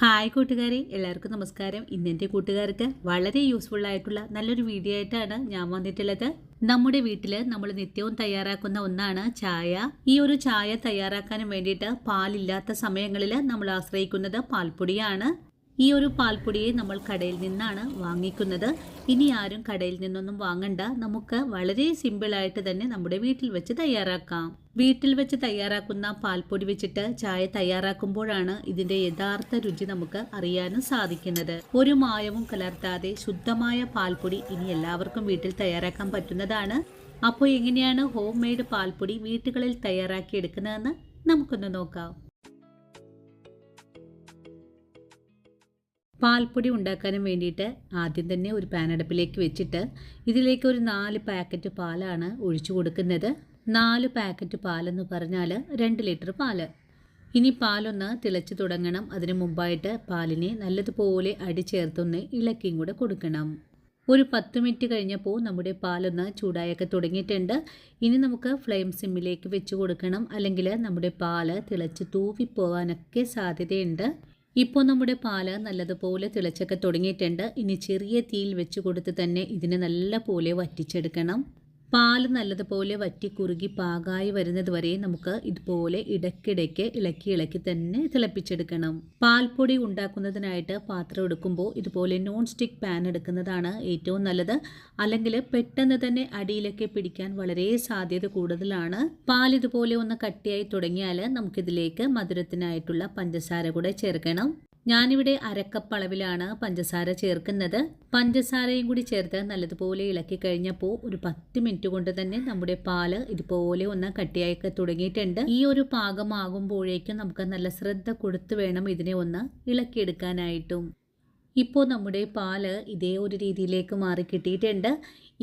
Hi കൂട്ടുകാരെ, എല്ലാവർക്കും നമസ്കാരം. ഇന്നെൻ്റെ കൂട്ടുകാർക്ക് വളരെ യൂസ്ഫുൾ ആയിട്ടുള്ള നല്ലൊരു വീഡിയോ ആയിട്ടാണ് ഞാൻ വന്നിട്ടുള്ളത്. നമ്മുടെ വീട്ടിൽ നമ്മൾ നിത്യവും തയ്യാറാക്കുന്ന ഒന്നാണ് ചായ. ഈ ഒരു ചായ തയ്യാറാക്കാനും വേണ്ടിയിട്ട് പാലില്ലാത്ത സമയങ്ങളിൽ നമ്മൾ ആശ്രയിക്കുന്നത് പാൽപ്പൊടിയാണ്. ഈ ഒരു പാൽപ്പൊടിയെ നമ്മൾ കടയിൽ നിന്നാണ് വാങ്ങിക്കുന്നത്. ഇനി ആരും കടയിൽ നിന്നൊന്നും വാങ്ങണ്ട, നമുക്ക് വളരെ സിമ്പിളായിട്ട് തന്നെ നമ്മുടെ വീട്ടിൽ വെച്ച് തയ്യാറാക്കാം. വീട്ടിൽ വെച്ച് തയ്യാറാക്കുന്ന പാൽപ്പൊടി വെച്ചിട്ട് ചായ തയ്യാറാക്കുമ്പോഴാണ് ഇതിന്റെ യഥാർത്ഥ രുചി നമുക്ക് അറിയാനും സാധിക്കുന്നത്. ഒരു മായവും കലർത്താതെ ശുദ്ധമായ പാൽപ്പൊടി ഇനി എല്ലാവർക്കും വീട്ടിൽ തയ്യാറാക്കാൻ പറ്റുന്നതാണ്. അപ്പോൾ എങ്ങനെയാണ് ഹോം മെയ്ഡ് പാൽപ്പൊടി വീട്ടുകളിൽ തയ്യാറാക്കി എടുക്കുന്നതെന്ന് നമുക്കൊന്ന് നോക്കാം. പാൽപ്പൊടി ഉണ്ടാക്കാനും വേണ്ടിയിട്ട് ആദ്യം തന്നെ ഒരു പാൻ അടുപ്പിലേക്ക് വെച്ചിട്ട് ഇതിലേക്ക് ഒരു 4 പാക്കറ്റ് പാലാണ് ഒഴിച്ചു കൊടുക്കുന്നത്. 4 പാക്കറ്റ് പാലെന്ന് പറഞ്ഞാൽ 2 ലിറ്റർ പാല്. ഇനി പാലൊന്ന് തിളച്ച് തുടങ്ങണം. അതിന് മുമ്പായിട്ട് പാലിനെ നല്ലതുപോലെ അടി ചേർത്തൊന്ന് ഇളക്കിയും കൂടെ കൊടുക്കണം. ഒരു 10 മിനിറ്റ് കഴിഞ്ഞപ്പോൾ നമ്മുടെ പാലൊന്ന് ചൂടായൊക്കെ തുടങ്ങിയിട്ടുണ്ട്. ഇനി നമുക്ക് ഫ്ലെയിം സിമ്മിലേക്ക് വെച്ച് കൊടുക്കണം, അല്ലെങ്കിൽ നമ്മുടെ പാല് തിളച്ച് തൂവിപ്പോവാനൊക്കെ സാധ്യതയുണ്ട്. ഇപ്പോൾ നമ്മുടെ പാല് നല്ലതുപോലെ തിളച്ചൊക്കെ തുടങ്ങിയിട്ടുണ്ട്. ഇനി ചെറിയ തീയിൽ വെച്ച് കൊടുത്ത് തന്നെ ഇതിനെ നല്ലപോലെ വറ്റിച്ചെടുക്കണം. പാല് നല്ലതുപോലെ വറ്റി കുറുകി പാകായി വരുന്നത് വരെ നമുക്ക് ഇതുപോലെ ഇടയ്ക്കിടയ്ക്ക് ഇളക്കി തന്നെ തിളപ്പിച്ചെടുക്കണം. പാൽപ്പൊടി ഉണ്ടാക്കുന്നതിനായിട്ട് പാത്രം എടുക്കുമ്പോൾ ഇതുപോലെ നോൺ സ്റ്റിക്ക് പാൻ എടുക്കുന്നതാണ് ഏറ്റവും നല്ലത്. അല്ലെങ്കിൽ പെട്ടെന്ന് തന്നെ അടിയിലൊക്കെ പിടിക്കാൻ വളരെ സാധ്യത കൂടുതലാണ്. പാൽ ഇതുപോലെ ഒന്ന് കട്ടിയായി തുടങ്ങിയാൽ നമുക്കിതിലേക്ക് മധുരത്തിനായിട്ടുള്ള പഞ്ചസാര കൂടെ ചേർക്കണം. ഞാനിവിടെ അരക്കപ്പ് അളവിലാണ് പഞ്ചസാര ചേർക്കുന്നത്. പഞ്ചസാരയും കൂടി ചേർത്ത് നല്ലതുപോലെ ഇളക്കി കഴിഞ്ഞപ്പോൾ ഒരു 10 മിനിറ്റ് കൊണ്ട് തന്നെ നമ്മുടെ പാല് ഇതുപോലെ ഒന്ന് കട്ടിയായൊക്കെ തുടങ്ങിയിട്ടുണ്ട്. ഈ ഒരു പാകമാകുമ്പോഴേക്കും നമുക്ക് നല്ല ശ്രദ്ധ കൊടുത്തു വേണം ഇതിനെ ഒന്ന് ഇളക്കിയെടുക്കാനായിട്ടും. ഇപ്പോൾ നമ്മുടെ പാല് ഇതേ ഒരു രീതിയിലേക്ക് മാറി കിട്ടിയിട്ടുണ്ട്.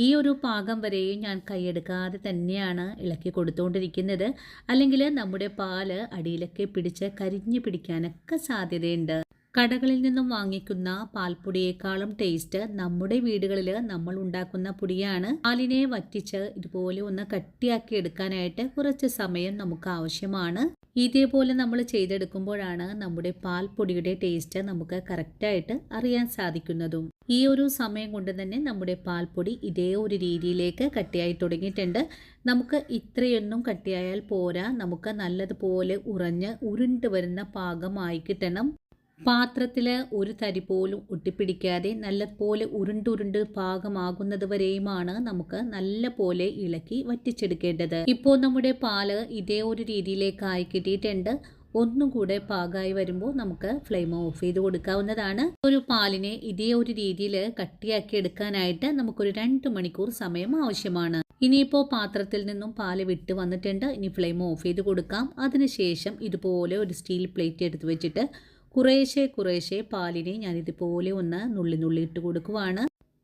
ഈ ഒരു പാകം വരെയും ഞാൻ കൈയെടുക്കാതെ തന്നെയാണ് ഇളക്കി കൊടുത്തുകൊണ്ടിരിക്കുന്നത്. അല്ലെങ്കിൽ നമ്മുടെ പാല് അടിയിലൊക്കെ പിടിച്ച് കരിഞ്ഞു പിടിക്കാനൊക്കെ സാധ്യതയുണ്ട്. കടകളിൽ നിന്നും വാങ്ങിക്കുന്ന പാൽപ്പൊടിയേക്കാളും ടേസ്റ്റ് നമ്മുടെ വീടുകളിൽ നമ്മൾ ഉണ്ടാക്കുന്ന പൊടിയാണ്. പാലിനെ വറ്റിച്ച് ഇതുപോലെ ഒന്ന് കട്ടിയാക്കി എടുക്കാനായിട്ട് കുറച്ച് സമയം നമുക്ക് ആവശ്യമാണ്. ഇതേപോലെ നമ്മൾ ചെയ്തെടുക്കുമ്പോഴാണ് നമ്മുടെ പാൽപ്പൊടിയുടെ ടേസ്റ്റ് നമുക്ക് കറക്റ്റായിട്ട് അറിയാൻ സാധിക്കുന്നതും. ഈ ഒരു സമയം കൊണ്ട് തന്നെ നമ്മുടെ പാൽപ്പൊടി ഇതേ ഒരു രീതിയിലേക്ക് കട്ടിയായി തുടങ്ങിയിട്ടുണ്ട്. നമുക്ക് ഇത്രയൊന്നും കട്ടിയായാൽ പോരാ, നമുക്ക് നല്ലതുപോലെ ഉരുണ്ട് വരുന്ന പാകമായി കിട്ടണം. പാത്രത്തിൽ ഒരു തരി പോലും ഒട്ടിപ്പിടിക്കാതെ നല്ലപോലെ ഉരുണ്ടുരുണ്ട് പാകമാകുന്നത് വരെയുമാണ് നമുക്ക് നല്ല പോലെ ഇളക്കി വറ്റിച്ചെടുക്കേണ്ടത്. ഇപ്പോൾ നമ്മുടെ പാല് ഇതേ ഒരു രീതിയിലേക്കായി കിട്ടിയിട്ടുണ്ട്. ഒന്നും കൂടെ പാകമായി വരുമ്പോൾ നമുക്ക് ഫ്ലെയിം ഓഫ് ചെയ്ത് കൊടുക്കാവുന്നതാണ്. ഒരു പാലിനെ ഇതേ ഒരു രീതിയിൽ കട്ടിയാക്കി എടുക്കാനായിട്ട് നമുക്കൊരു 2 മണിക്കൂർ സമയം ആവശ്യമാണ്. ഇനിയിപ്പോൾ പാത്രത്തിൽ നിന്നും പാല് വിട്ട് വന്നിട്ടുണ്ട്. ഇനി ഫ്ലെയിം ഓഫ് ചെയ്ത് കൊടുക്കാം. അതിനുശേഷം ഇതുപോലെ ഒരു സ്റ്റീൽ പ്ലേറ്റ് എടുത്ത് വെച്ചിട്ട് കുറേശ്ശെ പാലിനെ ഞാനിതുപോലെ ഒന്ന് നുള്ളി ഇട്ട് കൊടുക്കുവാണ്.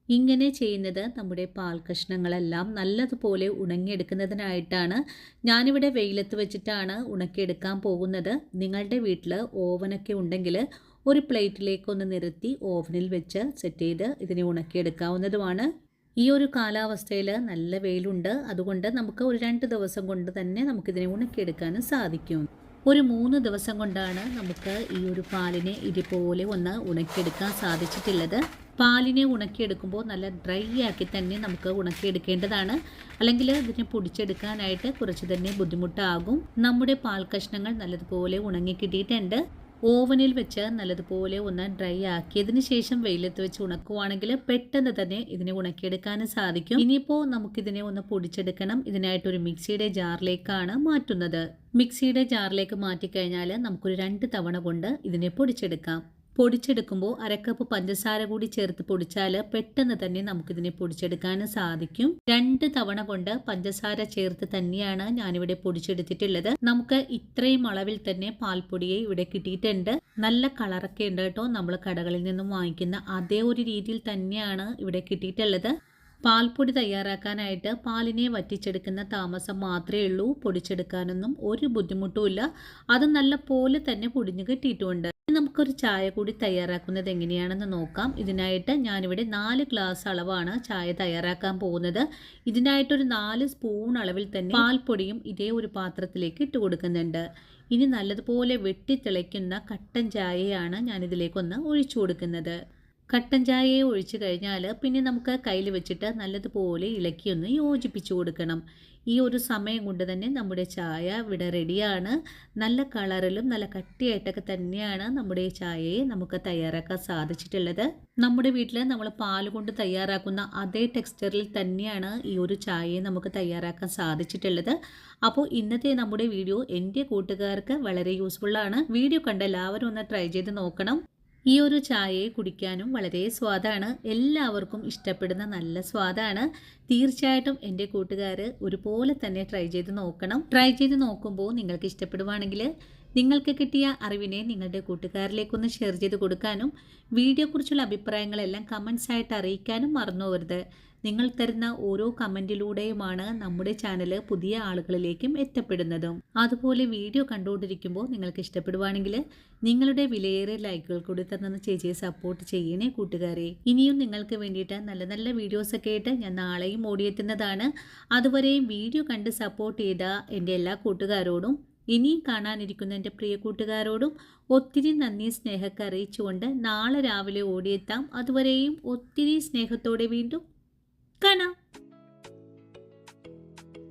ഇങ്ങനെ ചെയ്യുന്നത് നമ്മുടെ പാൽ കഷ്ണങ്ങളെല്ലാം നല്ലതുപോലെ ഉണങ്ങിയെടുക്കുന്നതിനായിട്ടാണ്. ഞാനിവിടെ വെയിലത്ത് വെച്ചിട്ടാണ് ഉണക്കിയെടുക്കാൻ പോകുന്നത്. നിങ്ങളുടെ വീട്ടിൽ ഓവനൊക്കെ ഉണ്ടെങ്കിൽ ഒരു പ്ലേറ്റിലേക്കൊന്ന് നിരത്തി ഓവനിൽ വെച്ച് സെറ്റ് ചെയ്ത് ഇതിനെ ഉണക്കിയെടുക്കാവുന്നതുമാണ്. ഈ ഒരു കാലാവസ്ഥയിൽ നല്ല വെയിലുണ്ട്. അതുകൊണ്ട് നമുക്ക് ഒരു 2 ദിവസം കൊണ്ട് തന്നെ നമുക്കിതിനെ ഉണക്കിയെടുക്കാനും സാധിക്കും. ഒരു 3 ദിവസം കൊണ്ടാണ് നമുക്ക് ഈ ഒരു പാലിനെ ഇതുപോലെ ഒന്ന് ഉണക്കിയെടുക്കാൻ സാധിച്ചിട്ടുള്ളത്. പാലിനെ ഉണക്കിയെടുക്കുമ്പോൾ നല്ല ഡ്രൈ ആക്കി തന്നെ നമുക്ക് ഉണക്കിയെടുക്കേണ്ടതാണ്. അല്ലെങ്കിൽ ഇതിനെ പൊടിച്ചെടുക്കാനായിട്ട് കുറച്ച് തന്നെ ബുദ്ധിമുട്ടാകും. നമ്മുടെ പാൽ കഷ്ണങ്ങൾ നല്ലതുപോലെ ഉണങ്ങി കിട്ടിയിട്ടുണ്ട്. ഓവനിൽ വെച്ച് നല്ലതുപോലെ ഒന്ന് ഡ്രൈ ആക്കിയതിന് ശേഷം വെയിലത്ത് വെച്ച് ഉണക്കുവാണെങ്കിൽ പെട്ടെന്ന് തന്നെ ഇതിനെ ഉണക്കിയെടുക്കാനും സാധിക്കും. ഇനിയിപ്പോൾ നമുക്കിതിനെ ഒന്ന് പൊടിച്ചെടുക്കണം. ഇതിനായിട്ടൊരു മിക്സിയുടെ ജാറിലേക്കാണ് മാറ്റുന്നത്. മിക്സിയുടെ ജാറിലേക്ക് മാറ്റിക്കഴിഞ്ഞാൽ നമുക്കൊരു 2 തവണ കൊണ്ട് ഇതിനെ പൊടിച്ചെടുക്കാം. പൊടിച്ചെടുക്കുമ്പോൾ അരക്കപ്പ് പഞ്ചസാര കൂടി ചേർത്ത് പൊടിച്ചാൽ പെട്ടെന്ന് തന്നെ നമുക്കിതിനെ പൊടിച്ചെടുക്കാനും സാധിക്കും. 2 തവണ കൊണ്ട് പഞ്ചസാര ചേർത്ത് തന്നെയാണ് ഞാനിവിടെ പൊടിച്ചെടുത്തിട്ടുള്ളത്. നമുക്ക് ഇത്രയും അളവിൽ തന്നെ പാൽപ്പൊടിയെ ഇവിടെ കിട്ടിയിട്ടുണ്ട്. നല്ല കളറൊക്കെ ഉണ്ട് കേട്ടോ. നമ്മൾ കടകളിൽ നിന്നും വാങ്ങിക്കുന്ന അതേ ഒരു രീതിയിൽ തന്നെയാണ് ഇവിടെ കിട്ടിയിട്ടുള്ളത്. പാൽപ്പൊടി തയ്യാറാക്കാനായിട്ട് പാലിനെ വറ്റിച്ചെടുക്കുന്ന താമസം മാത്രമേ ഉള്ളൂ. പൊടിച്ചെടുക്കാനൊന്നും ഒരു ബുദ്ധിമുട്ടുമില്ല. അത് നല്ല പോലെ തന്നെ പൊടിഞ്ഞു കിട്ടിയിട്ടുമുണ്ട്. നമുക്കൊരു ചായ കൂടി തയ്യാറാക്കുന്നത് എങ്ങനെയാണെന്ന് നോക്കാം. ഇതിനായിട്ട് ഞാനിവിടെ 4 ഗ്ലാസ് അളവാണ് ചായ തയ്യാറാക്കാൻ പോകുന്നത്. ഇതിനായിട്ടൊരു 4 സ്പൂൺ അളവിൽ തന്നെ പാൽപ്പൊടിയും ഇതേ ഒരു പാത്രത്തിലേക്ക് ഇട്ട് കൊടുക്കുന്നുണ്ട്. ഇനി നല്ലതുപോലെ വെട്ടിത്തിളയ്ക്കുന്ന കട്ടൻ ചായയാണ് ഞാനിതിലേക്കൊന്ന് ഒഴിച്ചു കൊടുക്കുന്നത്. കട്ടൻ ചായയെ ഒഴിച്ചു കഴിഞ്ഞാൽ പിന്നെ നമുക്ക് കയ്യിൽ വെച്ചിട്ട് നല്ലതുപോലെ ഇളക്കിയൊന്ന് യോജിപ്പിച്ചു കൊടുക്കണം. ഈ ഒരു സമയം കൊണ്ട് തന്നെ നമ്മുടെ ചായ ഇവിടെ റെഡിയാണ്. നല്ല കളറിലും നല്ല കട്ടിയായിട്ടൊക്കെ തന്നെയാണ് നമ്മുടെ ഈ ചായയെ നമുക്ക് തയ്യാറാക്കാൻ സാധിച്ചിട്ടുള്ളത്. നമ്മുടെ വീട്ടിൽ നമ്മൾ പാൽ കൊണ്ട് തയ്യാറാക്കുന്ന അതേ ടെക്സ്ചറിൽ തന്നെയാണ് ഈ ഒരു ചായയെ നമുക്ക് തയ്യാറാക്കാൻ സാധിച്ചിട്ടുള്ളത്. അപ്പോൾ ഇന്നത്തെ നമ്മുടെ വീഡിയോ എൻ്റെ കൂട്ടുകാർക്ക് വളരെ യൂസ്ഫുള്ളാണ്. വീഡിയോ കണ്ട എല്ലാവരും ഒന്ന് ട്രൈ ചെയ്ത് നോക്കണം. ഈ ഒരു ചായയെ കുടിക്കാനും വളരെ സ്വാദാണ്. എല്ലാവർക്കും ഇഷ്ടപ്പെടുന്ന നല്ല സ്വാദാണ്. തീർച്ചയായിട്ടും എൻ്റെ കൂട്ടുകാർ ഒരുപോലെ തന്നെ ട്രൈ ചെയ്ത് നോക്കണം. ട്രൈ ചെയ്ത് നോക്കുമ്പോൾ നിങ്ങൾക്ക് ഇഷ്ടപ്പെടുവാണെങ്കിൽ നിങ്ങൾക്ക് കിട്ടിയ അറിവിനെ നിങ്ങളുടെ കൂട്ടുകാരിലേക്കൊന്ന് ഷെയർ ചെയ്ത് കൊടുക്കാനും വീഡിയോയെക്കുറിച്ചുള്ള അഭിപ്രായങ്ങളെല്ലാം കമൻസ് ആയിട്ട് അറിയിക്കാനും മറന്നു പോകരുത്. നിങ്ങൾ തരുന്ന ഓരോ കമൻറ്റിലൂടെയുമാണ് നമ്മുടെ ചാനൽ പുതിയ ആളുകളിലേക്കും എത്തപ്പെടുന്നതും. അതുപോലെ വീഡിയോ കണ്ടുകൊണ്ടിരിക്കുമ്പോൾ നിങ്ങൾക്ക് ഇഷ്ടപ്പെടുവാണെങ്കിൽ നിങ്ങളുടെ വിലയേറിയ ലൈക്കുകൾ കൂടി തന്ന ചേച്ചിയെ സപ്പോർട്ട് ചെയ്യണേ കൂട്ടുകാരെ. ഇനിയും നിങ്ങൾക്ക് വേണ്ടിയിട്ട് നല്ല നല്ല വീഡിയോസൊക്കെ ആയിട്ട് ഞാൻ നാളെയും ഓടിയെത്തുന്നതാണ്. അതുവരെയും വീഡിയോ കണ്ട് സപ്പോർട്ട് ചെയ്ത എൻ്റെ എല്ലാ കൂട്ടുകാരോടും ഇനിയും കാണാനിരിക്കുന്ന എൻ്റെ പ്രിയ കൂട്ടുകാരോടും ഒത്തിരി നന്ദി സ്നേഹമൊക്കെ അറിയിച്ചുകൊണ്ട് നാളെ രാവിലെ ഓടിയെത്താം. അതുവരെയും ഒത്തിരി സ്നേഹത്തോടെ വീണ്ടും കാണാം.